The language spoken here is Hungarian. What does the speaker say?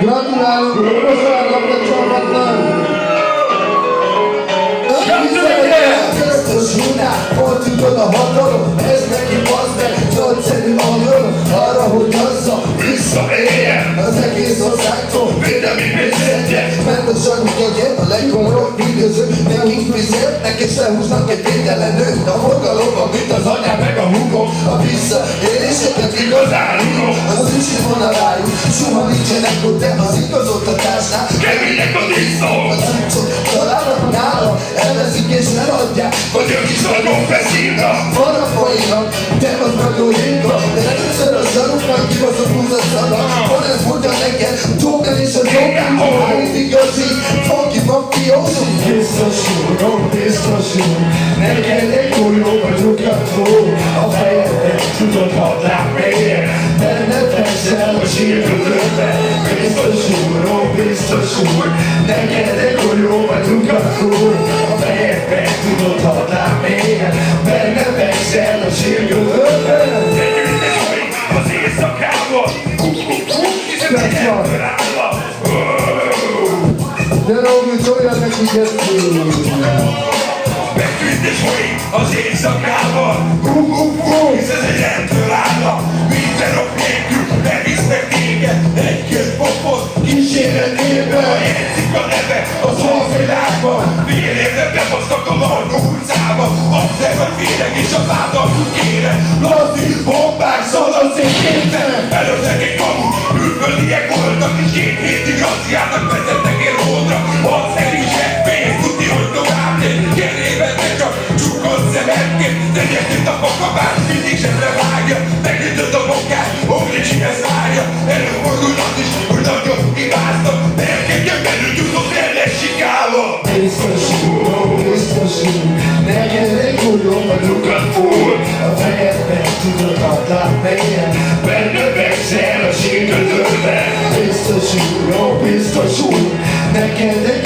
Gratulálunk, köszönöm a csapatnak! Hol tudod a hatalom? Ez neki bazd meg, nagyszerű alkalom arra, hogy azzal visszaéljen az egész országtól, védelmi pénzedje. Ment a zsarukjegyen, a legkomolyabb videóző, nekik fizetnek és lehúznak egy védelen nőt a forgalomban, mint az anyám meg a húgom. A visszaéléseket igazán húgom, az üssi van a rájuk, soha nincsenek ott, de az igazoltatásnál kemények a tisztok. A cuccok találnak nála, elveszik és eladják, vagy ők is nagyon feszívnak. Van a folynak, te az nagyon ringa, de először a zsaruknak kibaszott húzatszana. Van ez mondja neked, Joker és a Joker, ha igazi, funky mafioso. Biztosul, neked egy golyó vagy rukató, a fejedbe tudod hatnál mélyen, benned fekszel a sírközökbe. Biztosul, neked egy golyó vagy rukató, a fejedbe tudod hatnál mélyen, benned fekszel a sírközökbe. Gyűjt és folyik az éjszakában, hiszen egy ebből állva. De Robi, szólja nekik ezt! Meggyűjt és folyik az éjszakában, hiszen egy ebből állva. Minden ok nélkül bevisznek téged egy-két popot kíséretében. Ha jegyzik a neve az alvilágban, fél éve bebasztak a Larnó utcába. Aztán vagy féreg és a vádak kére, lazi bombák szanaszék képen. Előttek egy kamu, külföldiek voltak, és 2 hétig raciának vezettek egy ródra. A szerűsek pénzt tudni, hogy tovább lép, kerében te csak csukott szemetként. Tegyek itt a fakabát, mindig zsebre vágja, megütöd a bokát, Oglics ezt várja. Előfordul az is, hogy nagyon hibáztak, de elkezdjen belül tudod ellesikálva. Biztosul, neked egy golyó vagy rukató, a fejedbe tudod hatnál mélyen, Benne fekszel a sírközökbe. biztosul, neked egy